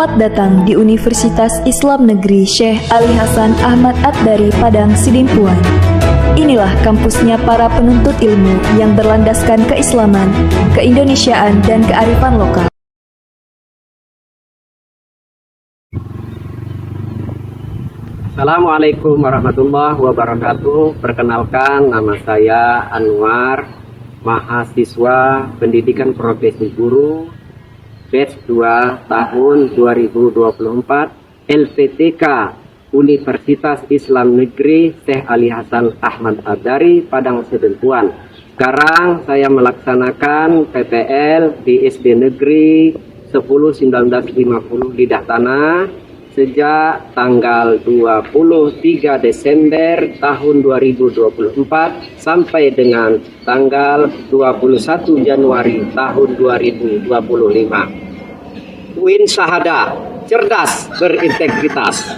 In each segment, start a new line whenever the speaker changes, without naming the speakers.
Selamat datang di Universitas Islam Negeri Syekh Ali Hasan Ahmad At-Dari Padang Sidimpuan. Inilah kampusnya para penuntut ilmu yang berlandaskan keislaman, keindonesiaan, dan kearifan lokal.
Assalamualaikum warahmatullahi wabarakatuh. Perkenalkan, nama saya Anwar, mahasiswa Pendidikan Profesi Guru batch 2 tahun 2024 LPTK Universitas Islam Negeri Syekh Ali Hasan Ahmad At-Dari Padang Sidimpuan. Sekarang saya melaksanakan PPL di SD Negeri 10-1950 Lidah Tanah sejak tanggal 23 Desember tahun 2024 sampai dengan tanggal 21 Januari tahun 2025. Win Syahada, cerdas berintegritas.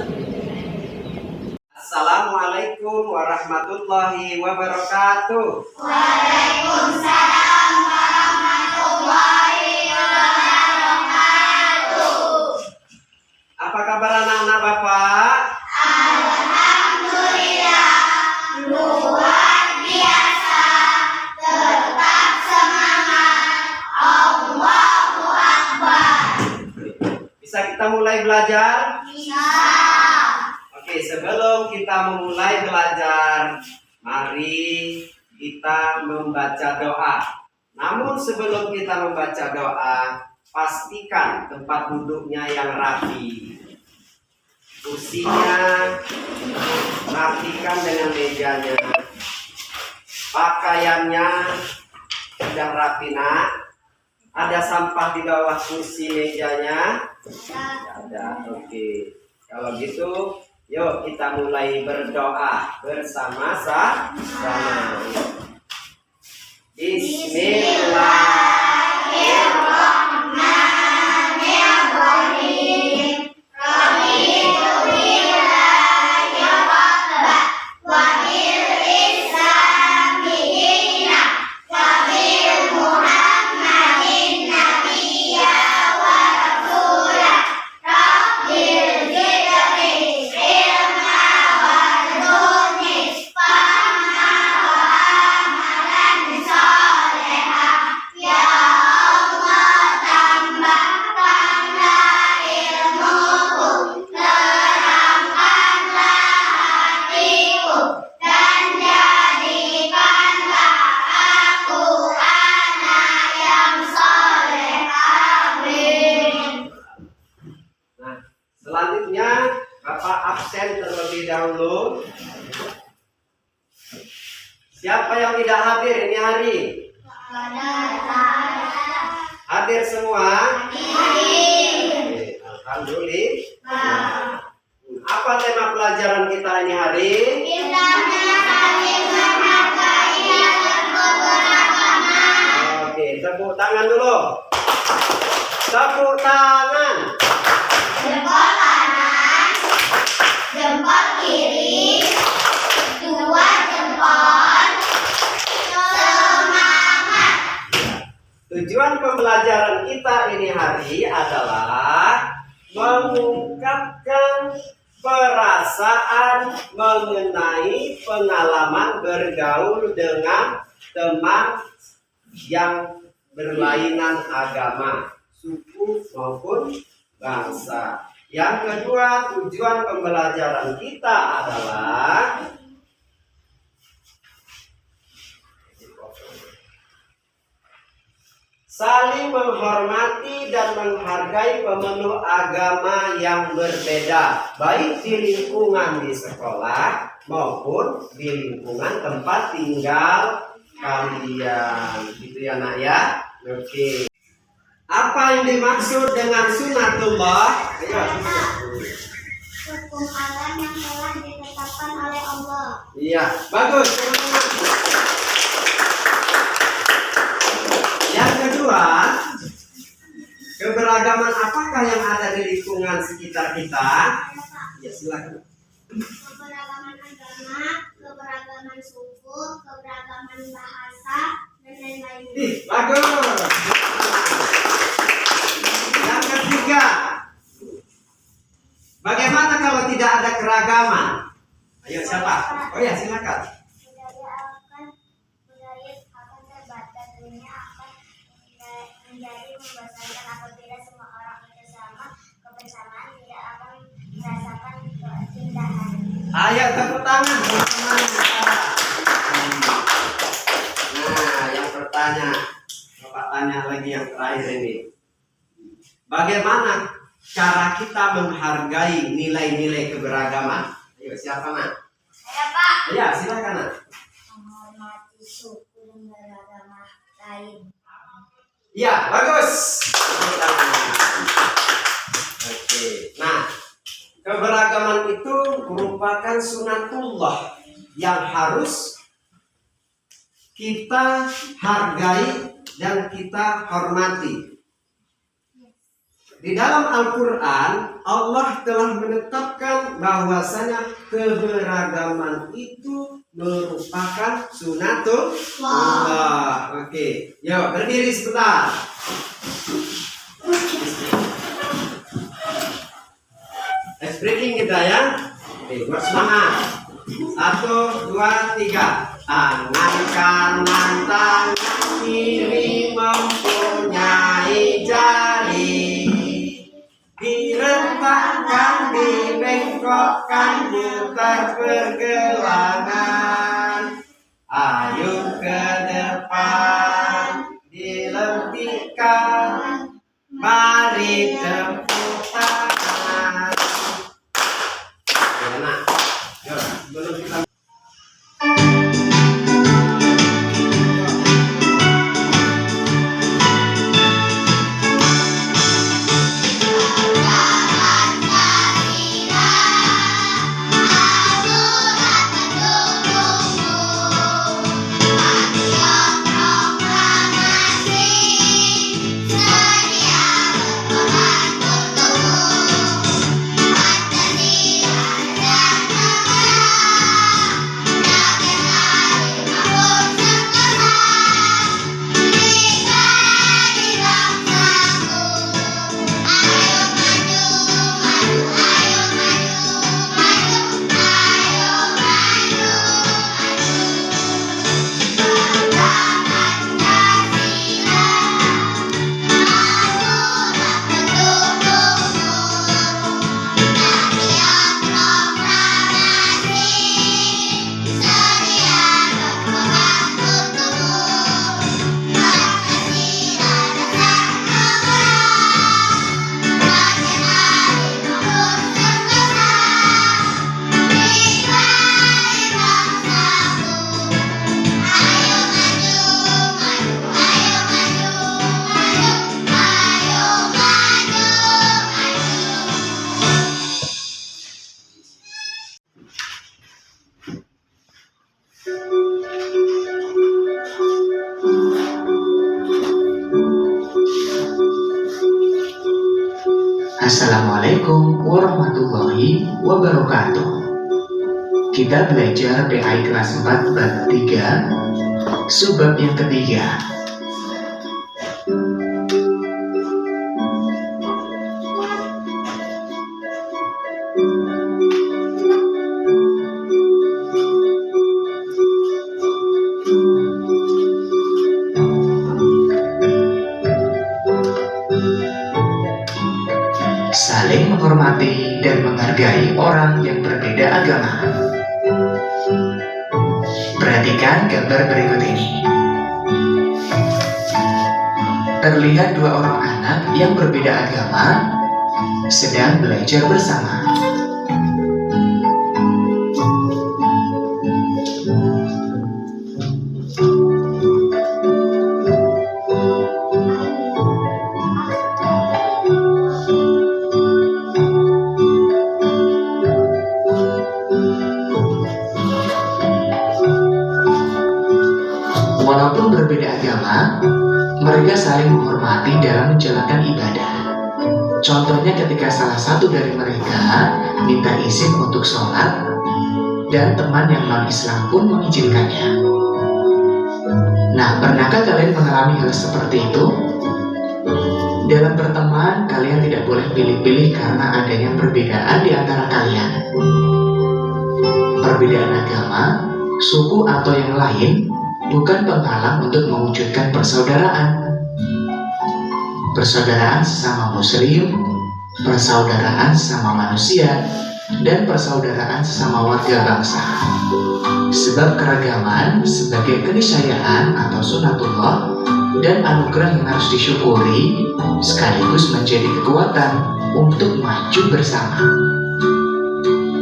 Assalamualaikum warahmatullahi wabarakatuh.
Waalaikumsalam warahmatullahi wabarakatuh.
Apa kabar anak-anak Bapak?
Alhamdulillah, luar biasa, tetap semangat, Allahu Akbar.
Bisa kita mulai belajar?
Bisa.
Oke, sebelum kita memulai belajar, mari kita membaca doa. Namun sebelum kita membaca doa, pastikan tempat duduknya yang rapi. Kursinya rapikan dengan mejanya. Pakaiannya sudah rapi, nak. Ada sampah di bawah kursi mejanya? Ada. Oke. Kalau gitu, yuk kita mulai berdoa bersama-sama. Bismillahirrahmanirrahim. Raditu billahi rabban wa bil islami dinan wa bil Muhammadin nabiyya wa rasulah. Rabbil zidni ilma warzuqni fahma wa amalan sholehah. Ya Allah, tambahkanlah ilmuku, terangkanlah hatiku, dan jadikanlah aku anak yang soleh. Amin. Nah, selanjutnya Bapak absen terlebih dahulu. Siapa yang tidak hadir ini hari? Hadir semua? Oke, alhamdulillah. Apa tema pelajaran kita ini hari? Oke, tepuk tangan dulu. Tepuk tangan.
Jempol kanan, jempol kiri, dua jempol, semangat.
Tujuan pembelajaran kita ini hari adalah mengungkapkan perasaan mengenai pengalaman bergaul dengan teman yang berlainan agama, suku maupun bangsa. Yang kedua, tujuan pembelajaran kita adalah saling menghormati dan menghargai pemeluk agama yang berbeda, baik di lingkungan di sekolah maupun di lingkungan tempat tinggal kalian. Gitu ya, nak ya. Oke. Apa yang dimaksud dengan sunatullah?
Hukum alam yang telah ditetapkan oleh Allah.
Iya, bagus, teman-teman. Yang kedua, keberagaman apakah yang ada di lingkungan sekitar kita? Ya, silakan.
Keberagaman agama, keberagaman suku, keberagaman bahasa, dan lain-lain.
Bagus. Yang ketiga,
membosankan apabila semua orang itu sama kebersamaan tidak akan merasakan keindahan.
Ayo tepuk tangan teman-teman. Nah, yang bertanya, Bapak tanya lagi yang terakhir ini. Bagaimana cara kita menghargai nilai-nilai keberagaman? Ayo, siapa nak?
Saya Pak.
Ya, silakan nak.
Menghormati suku dan beragama lain.
Ya, bagus. Tepuk tangan. Oke, nah keberagaman itu merupakan sunatullah yang harus kita hargai dan kita hormati. Di dalam Al-Quran, Allah telah menetapkan bahwasanya keberagaman itu merupakan sunatullah. Oke, yuk berdiri sebentar. Let's breaking kita ya. Oke, bersemangat. 1, 2, 3. Tangan kanan, tangan kiri mempunyai jari. Diletakkan, dibengkokkan, putar pergelangan. Ayo ke depan, dilentikan. Mari tepuk tangan. Enak. Yuk, sebelum kita
Assalamualaikum warahmatullahi wabarakatuh. Kita belajar PAI kelas 4 bab 3 subbab yang ketiga. Saling menghormati dan menghargai orang yang berbeda agama. Perhatikan gambar berikut ini. Terlihat dua orang anak yang berbeda agama sedang belajar bersama. Walaupun berbeda agama, mereka saling menghormati dalam menjalankan ibadah. Contohnya ketika salah satu dari mereka minta izin untuk sholat, dan teman yang non-Islam pun mengizinkannya. Nah, pernahkah kalian mengalami hal seperti itu? Dalam berteman, kalian tidak boleh pilih-pilih karena adanya perbedaan di antara kalian. Perbedaan agama, suku atau yang lain bukan penghalang untuk mewujudkan persaudaraan. persaudaraan sesama muslim, persaudaraan sesama manusia, dan persaudaraan sesama warga bangsa. Sebab keragaman sebagai keniscayaan atau sunatullah dan anugerah yang harus disyukuri sekaligus menjadi kekuatan untuk maju bersama.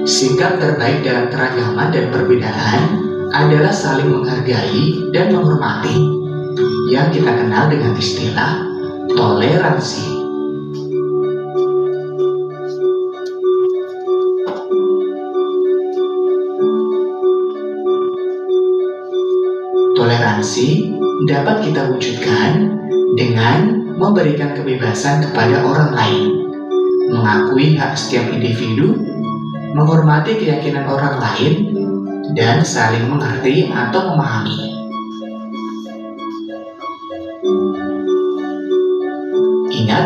Sikap terbaik dalam keragaman dan perbedaan adalah saling menghargai dan menghormati, yang kita kenal dengan istilah toleransi. Toleransi dapat kita wujudkan dengan memberikan kebebasan kepada orang lain, mengakui hak setiap individu, menghormati keyakinan orang lain, dan saling mengerti atau memahami. Ingat,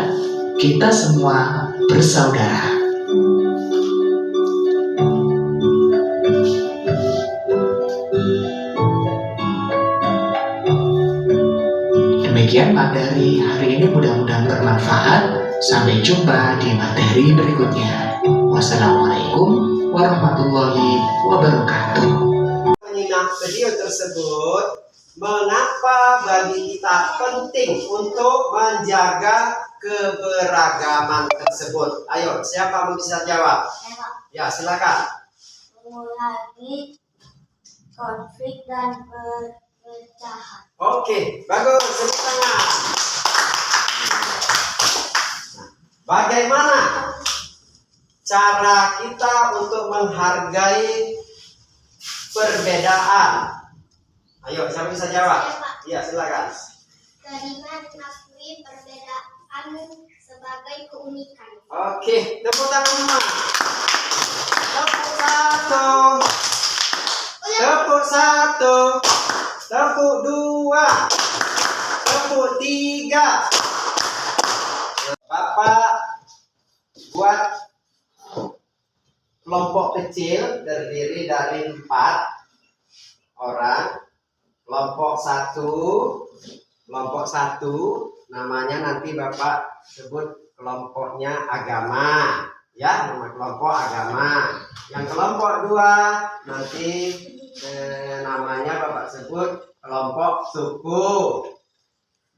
kita semua bersaudara. Demikian materi hari ini, mudah-mudahan bermanfaat. Sampai jumpa di materi berikutnya. Wassalamualaikum warahmatullahi wabarakatuh.
Menyimak video tersebut, mengapa bagi kita penting untuk menjaga keberagaman tersebut? Ayo, siapa mau bisa jawab? Ya, silakan.
Mengurangi konflik dan perpecahan.
Oke, bagus. Tepuk tangan. Bagaimana cara kita untuk menghargai perbedaan? Ayo, siapa bisa jawab? Iya, silakan.
Dengan mengakui perbedaan sebagai keunikan.
Oke, tepuk tangan semua. Tepuk satu. Tepuk satu. Tepuk dua. Tepuk tiga. Bapak buat kelompok kecil terdiri dari 4 orang. Kelompok satu namanya nanti Bapak sebut kelompoknya agama, ya, nama kelompok agama. Yang kelompok 2 nanti namanya Bapak sebut kelompok suku.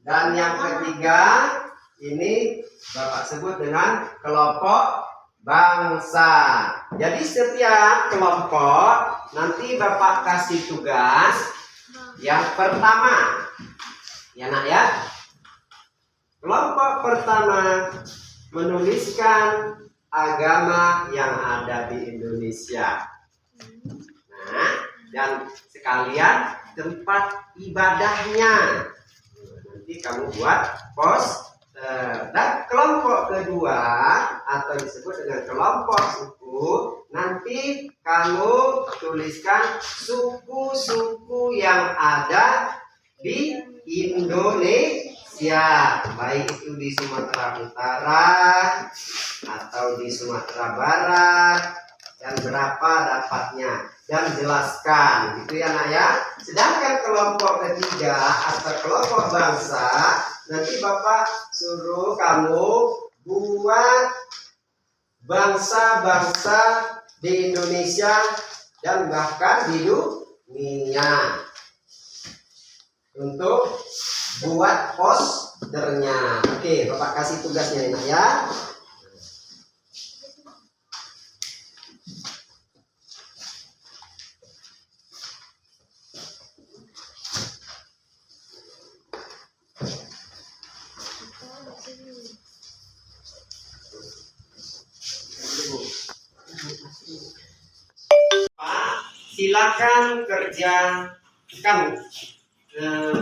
Dan yang ketiga ini Bapak sebut dengan kelompok bangsa. Jadi setiap kelompok nanti Bapak kasih tugas. Yang pertama, ya nak ya, kelompok pertama menuliskan agama yang ada di Indonesia. Nah, dan sekalian tempat ibadahnya. Nanti kamu buat poster. Dan kelompok kedua atau disebut dengan kelompok suku, nanti kamu tuliskan suku-suku yang ada di Indonesia, baik itu di Sumatera Utara atau di Sumatera Barat, dan berapa dapatnya, dan jelaskan gitu ya nak ya. Sedangkan kelompok ketiga atau kelompok bangsa, nanti Bapak suruh kamu buat bangsa-bangsa di Indonesia dan bahkan di dunia untuk buat posternya. Oke, Bapak kasih tugasnya ini ya. Silakan kerjakan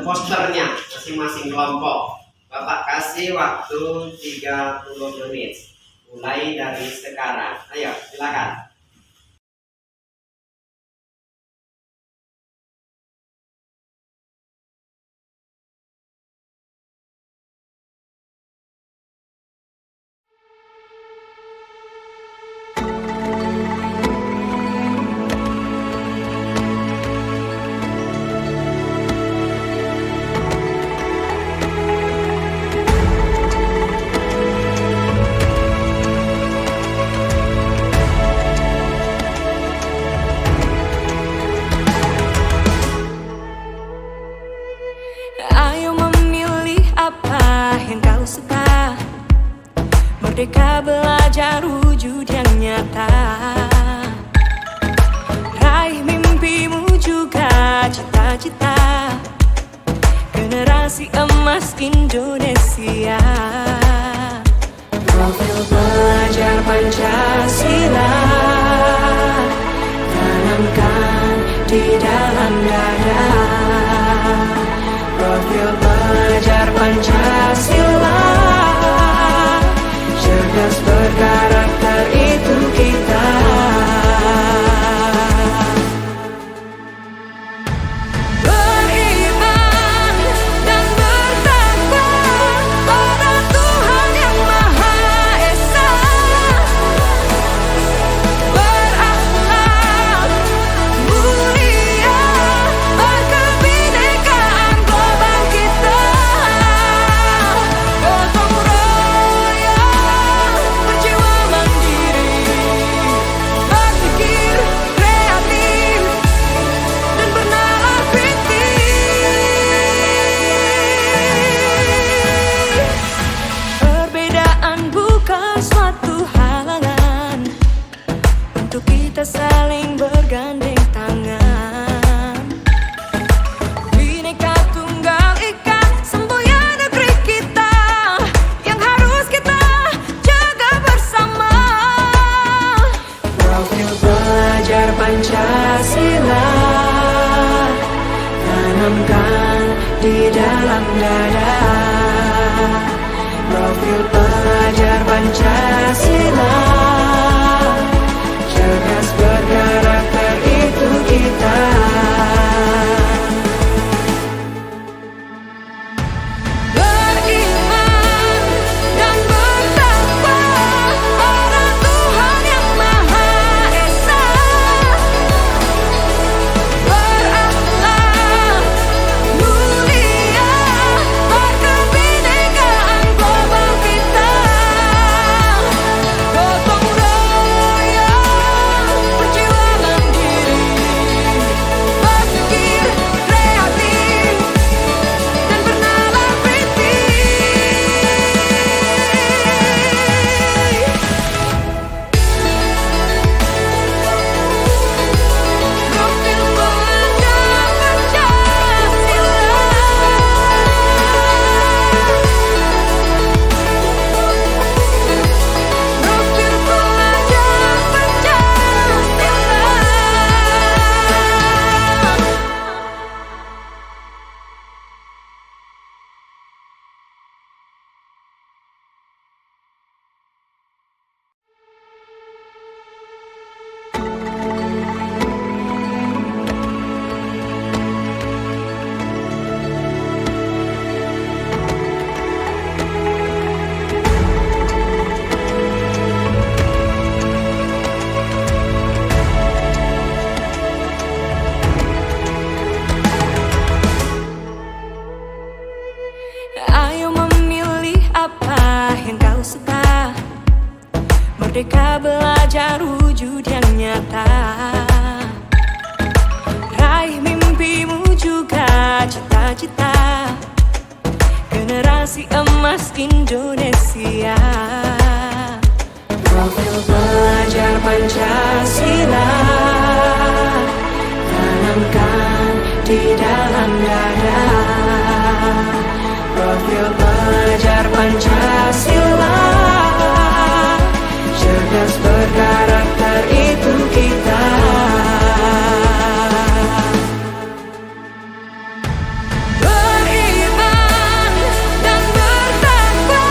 posternya masing-masing kelompok. Bapak kasih waktu 30 menit mulai dari sekarang. Ayo silakan.
Ayo memilih apa yang kau suka. Merdeka belajar wujud yang nyata. Raih mimpimu juga cita-cita. Generasi emas Indonesia. Profil pelajar Pancasila tanamkan di dalam dada. Profil pelajar Pancasila, cerdas berkarakter itu kita. Beriman dan bertakwa pada Tuhan Yang Maha Esa. Berakhlak mulia, berkebinekaan global kita. Gotong royong, berjiwa mandiri, berpikir kreatif dan bernalar kritis. Perbedaan bukan suatu halangan untuk kita saling bergandeng tangan. Bhinneka Tunggal Ika, semboyan negeri kita yang harus kita jaga bersama. Profil pelajar Pancasila tanamkan di dalam dada. Profil pelajar Pancasila, cerdas berkarakter itu kita. Beriman dan bertakwa pada Tuhan Yang Maha Esa. Berakhlak mulia, berkebinekaan global kita. Gotong royong, berjiwa mandiri, berpikir kreatif dan bernalar kritis. Profil pelajar Pancasila. Profil pelajar Pancasila. Ayo memilih apa yang kau suka. Merdeka belajar wujud yang nyata. Raih mimpimu juga cita-cita. Generasi emas Indonesia. Profil pelajar Pancasila tanamkan di dalam dada. Profil pelajar Pancasila, cerdas berkarakter itu kita. Beriman dan bertakwa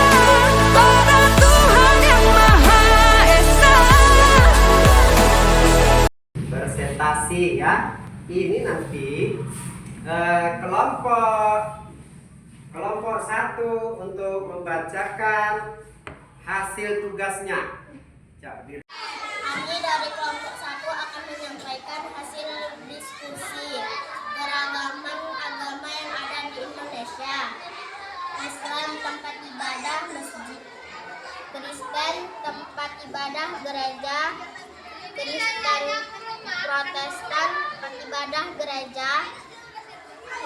pada Tuhan Yang Maha Esa.
Presentasi ya. Ini nanti kelompok 1 untuk membacakan hasil tugasnya.
Kami dari kelompok 1 akan menyampaikan hasil diskusi keragaman agama yang ada di Indonesia. Islam tempat ibadah masjid, Kristen tempat ibadah gereja, Kristen Protestan tempat ibadah gereja,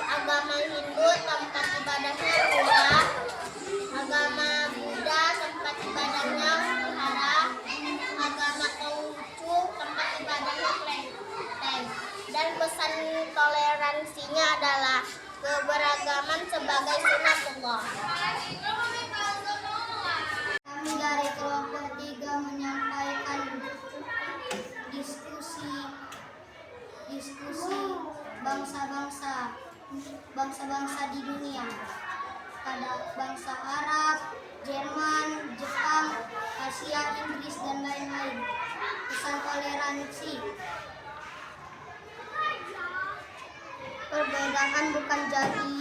agama Hindu tempat keberagaman sebagai sunatullah. Kami dari kelompok 3 menyampaikan diskusi bangsa-bangsa di dunia. Ada bangsa Arab, Jerman, Jepang, Asia, Inggris, dan lain-lain. Pesan toleransi. Perbedaan bukan jadi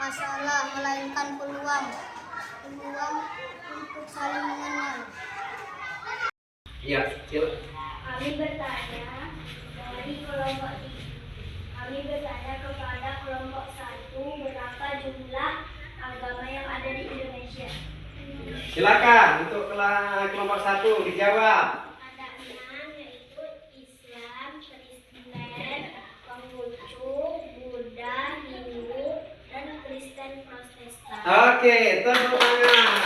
masalah, melainkan peluang untuk saling mengenal.
Iya,
Kami bertanya kepada kelompok 1 berapa jumlah agama yang ada di Indonesia.
Silakan untuk kelompok 1 dijawab.
Ada 6, yaitu Islam, Kristen, Konghucu, Buddha, Hindu, dan Kristen Protestan.
Oke, tepuk tangan.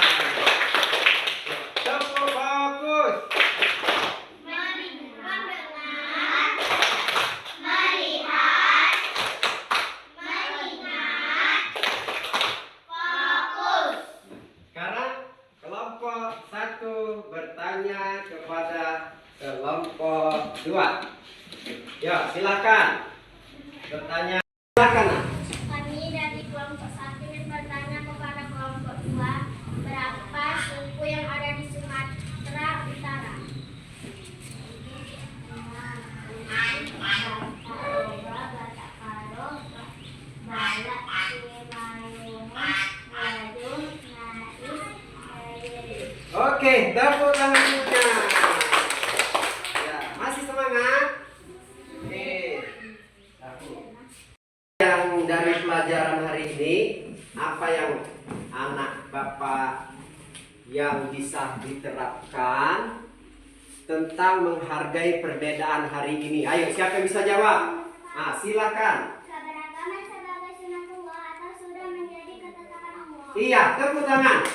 Tepuk fokus. Sekarang kelompok 1 bertanya kepada kelompok 2. Ya, silakan bertanya. Silakan.
Kami dari kelompok 1 ingin bertanya kepada kelompok 2, berapa suku yang ada di Sumatera Utara?
Oke, tepuk tangannya. Ya, masih semangat? Oke. Yang dari pelajaran hari ini, apa yang anak Bapak yang bisa diterapkan tentang menghargai perbedaan hari ini? Ayo, siapa yang bisa jawab? Nah, silakan.
Keberagaman sebagai sunatullah atau sudah menjadi ketetapan Allah.
Iya, tepuk tangan.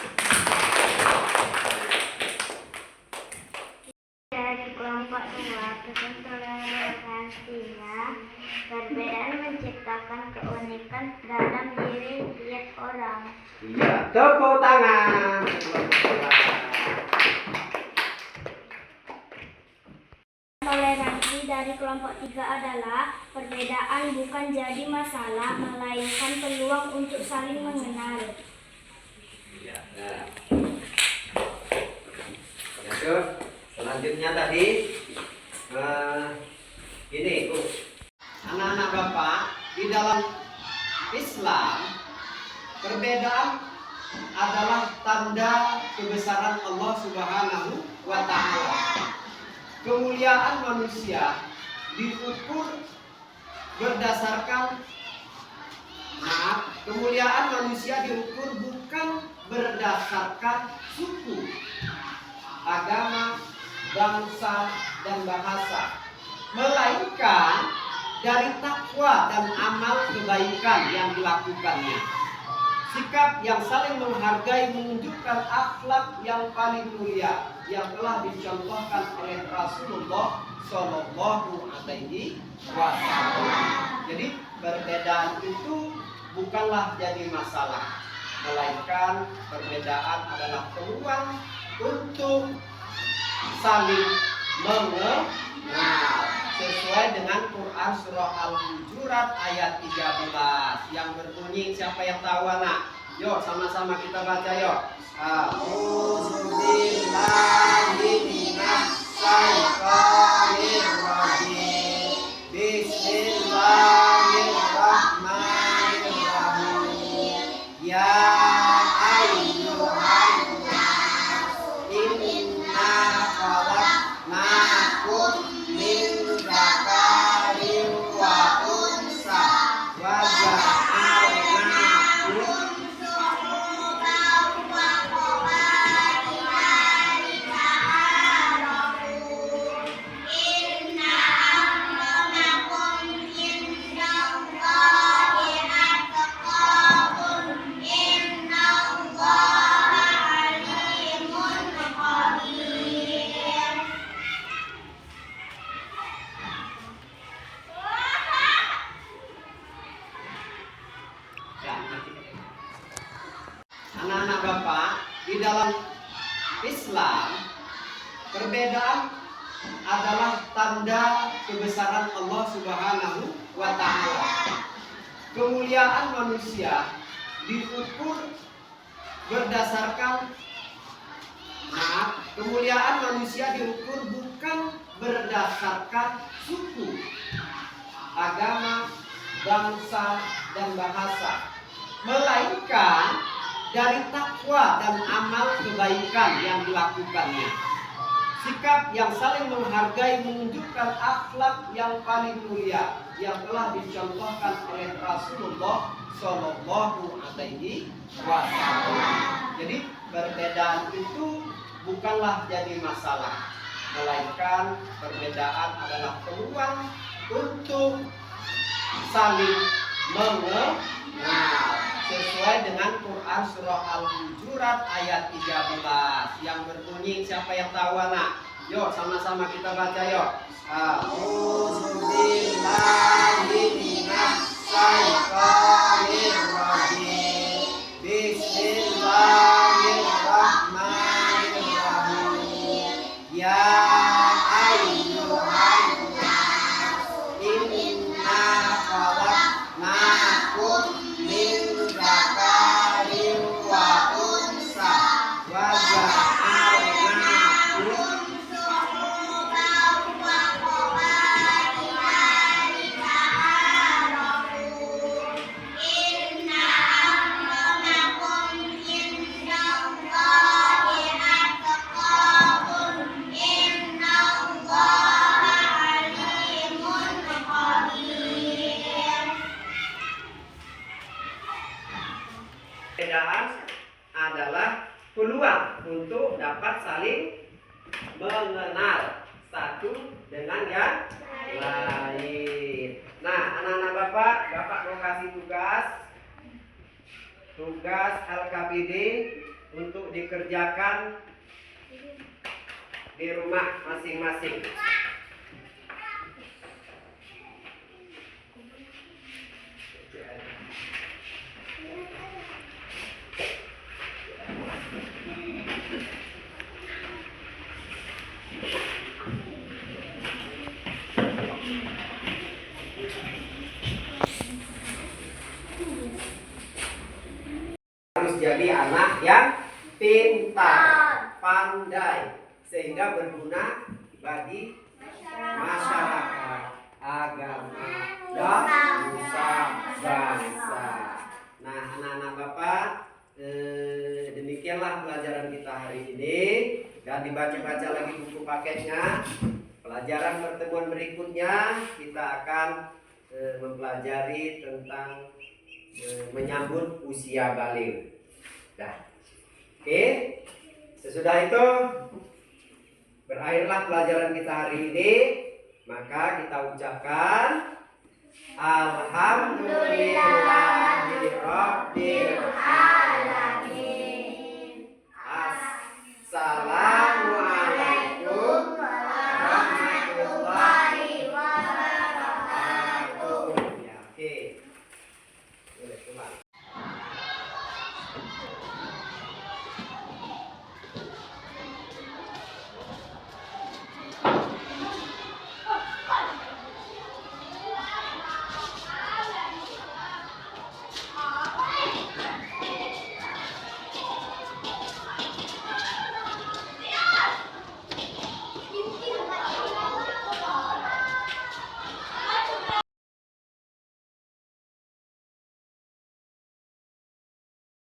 Dari kelompok 2, pesan toleransinya, perbedaan menciptakan keunikan dalam diri tiap orang.
Iya, tepuk tangan.
Toleransi dari kelompok 3 adalah perbedaan bukan jadi masalah, melainkan peluang untuk saling mengenal.
Iya, nah. Ya, terus selanjutnya tadi ini anak-anak Bapak, di dalam Islam perbedaan adalah tanda kebesaran Allah Subhanahu wa Ta'ala. Kemuliaan manusia diukur berdasarkan kemuliaan manusia diukur bukan berdasarkan suku, agama, bangsa, dan bahasa, melainkan dari takwa dan amal kebaikan yang dilakukannya. Sikap yang saling menghargai menunjukkan akhlak yang paling mulia yang telah dicontohkan oleh Rasulullah Shallallahu Alaihi Wasallam. Jadi perbedaan itu bukanlah jadi masalah, melainkan perbedaan adalah peluang untuk saling mengenal, sesuai dengan Quran surah Al-Hujurat ayat 13 yang berbunyi, siapa yang tahu anak? Yuk sama-sama kita baca yuk. A'udzubillahi minasyaitonirrajim. Bismillahirrahmanirrahim. Ya ayyuhan nas, inna khalaqnakum min dzakarin wa unsa wa ja'alnakum
Inna
anak-anak Bapak, di dalam Islam perbedaan adalah tanda kebesaran Allah Subhanahu wa Ta'ala. Kemuliaan manusia diukur berdasarkan kemuliaan manusia diukur bukan berdasarkan suku, agama, bangsa, dan bahasa, melainkan dari takwa dan amal kebaikan yang dilakukannya. Sikap yang saling menghargai menunjukkan akhlak yang paling mulia yang telah dicontohkan oleh Rasulullah Shallallahu Alaihi Wasallam. Jadi perbedaan itu bukanlah jadi masalah, melainkan perbedaan adalah peluang untuk saling mengenal sesuai dengan Quran surah Al-Hujurat ayat 13 yang berbunyi, siapa yang tahu anak? Yuk sama-sama kita baca yuk. A'udzubillahi minasyaitonirrajim. Bismillahirrahmanirrahim. Ya ayyuhan nas inna khalaqnakum min dzakarin wa unsa wa ja'alnakum perbedaan adalah peluang untuk dapat saling mengenal satu dengan yang lain. Nah, anak-anak Bapak mau kasih tugas LKPD untuk dikerjakan di rumah masing-masing. Harus jadi anak yang pintar, pandai, sehingga berguna bagi masyarakat, agama, dan bangsa. Nah, anak-anak Bapak, demikianlah pelajaran kita hari ini, dan dibaca-baca lagi buku paketnya. Pelajaran pertemuan berikutnya kita akan mempelajari tentang menyambut usia balik. Dah. Oke. Sesudah itu berakhirlah pelajaran kita hari ini. Maka kita ucapkan Alhamdulillahirabbil